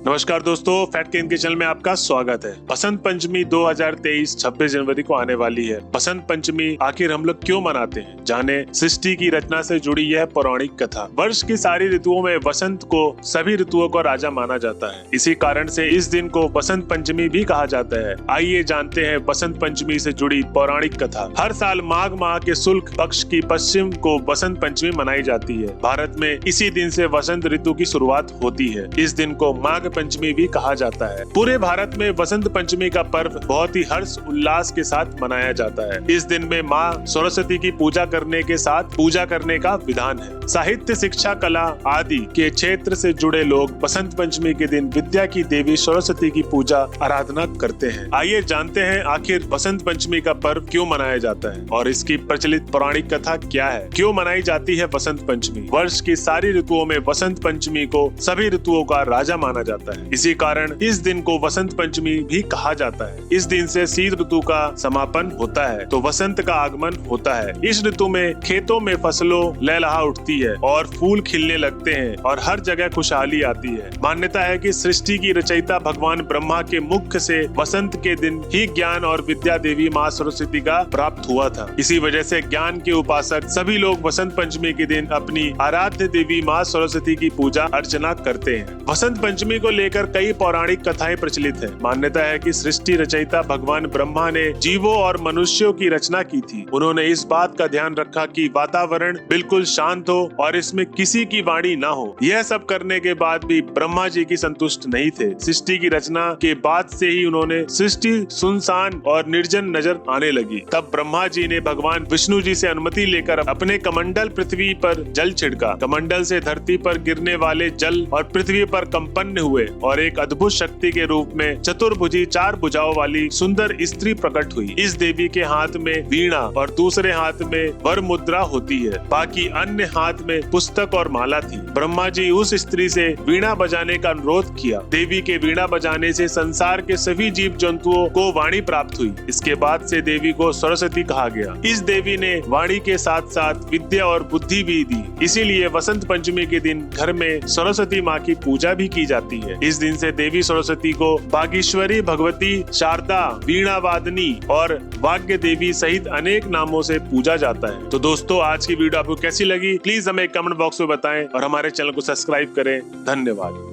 नमस्कार दोस्तों, फैक्ट के चैनल में आपका स्वागत है। बसंत पंचमी 2023 26 जनवरी को आने वाली है। बसंत पंचमी आखिर हम लोग क्यों मनाते हैं, जाने सृष्टि की रचना से जुड़ी यह पौराणिक कथा। वर्ष की सारी ऋतुओं में वसंत को सभी ऋतुओं का राजा माना जाता है। इसी कारण से इस दिन को बसंत पंचमी भी कहा जाता है। आइए जानते हैं बसंत पंचमी से जुड़ी पौराणिक कथा। हर साल माघ माह के शुक्ल पक्ष की पश्चिम को बसंत पंचमी मनाई जाती है। भारत में इसी दिन से वसंत ऋतु की शुरुआत होती है। इस दिन को माघ पंचमी भी कहा जाता है। पूरे भारत में वसंत पंचमी का पर्व बहुत ही हर्ष उल्लास के साथ मनाया जाता है। इस दिन में माँ सरस्वती की पूजा करने के साथ पूजा करने का विधान है। साहित्य, शिक्षा, कला आदि के क्षेत्र से जुड़े लोग बसंत पंचमी के दिन विद्या की देवी सरस्वती की पूजा आराधना करते हैं। आइए जानते हैं आखिर बसंत पंचमी का पर्व क्यों मनाया जाता है और इसकी प्रचलित पौराणिक कथा क्या है। क्यों मनाई जाती है बसंत पंचमी। वर्ष की सारी ऋतुओं में बसंत पंचमी को सभी ऋतुओं का राजा माना जाता है। इसी कारण इस दिन को वसंत पंचमी भी कहा जाता है। इस दिन से शीत ऋतु का समापन होता है तो वसंत का आगमन होता है। इस ऋतु में खेतों में फसलों लहलहा उठती है और फूल खिलने लगते हैं और हर जगह खुशहाली आती है। मान्यता है कि सृष्टि की रचयिता भगवान ब्रह्मा के मुख से वसंत के दिन ही ज्ञान और विद्या देवी माँ सरस्वती का प्राप्त हुआ था। इसी वजह से ज्ञान के उपासक सभी लोग वसंत पंचमी के दिन अपनी आराध्य देवी माँ सरस्वती की पूजा अर्चना करते हैं। वसंत पंचमी को लेकर कई पौराणिक कथाएं प्रचलित है। मान्यता है कि सृष्टि रचयिता भगवान ब्रह्मा ने जीवों और मनुष्यों की रचना की थी। उन्होंने इस बात का ध्यान रखा कि वातावरण बिल्कुल शांत हो और इसमें किसी की वाणी ना हो। यह सब करने के बाद भी ब्रह्मा जी की संतुष्ट नहीं थे। सृष्टि की रचना के बाद से ही उन्होंने सृष्टि सुनसान और निर्जन नजर आने लगी। तब ब्रह्मा जी ने भगवान विष्णु जी से अनुमति लेकर अपने कमंडल पृथ्वी पर जल छिड़का। कमंडल से धरती पर गिरने वाले जल और पृथ्वी पर कंपन हुए और एक अद्भुत शक्ति के रूप में चतुर्भुजी 4 भुजाओं वाली सुंदर स्त्री प्रकट हुई। इस देवी के हाथ में वीणा और दूसरे हाथ में वर मुद्रा होती है। बाकी अन्य हाथ में पुस्तक और माला थी। ब्रह्मा जी उस स्त्री से वीणा बजाने का अनुरोध किया। देवी के वीणा बजाने से संसार के सभी जीव जंतुओं को वाणी प्राप्त हुई। इसके बाद से देवी को सरस्वती कहा गया। इस देवी ने वाणी के साथ साथ विद्या और बुद्धि भी दी। इसीलिए वसंत पंचमी के दिन घर में सरस्वती माँ की पूजा भी की जाती है। इस दिन से देवी सरस्वती को बागेश्वरी, भगवती, शारदा, वीणा वादनी और भाग्य देवी सहित अनेक नामों से पूजा जाता है। तो दोस्तों, आज की वीडियो आपको कैसी लगी प्लीज हमें कमेंट बॉक्स में बताएं और हमारे चैनल को सब्सक्राइब करें। धन्यवाद।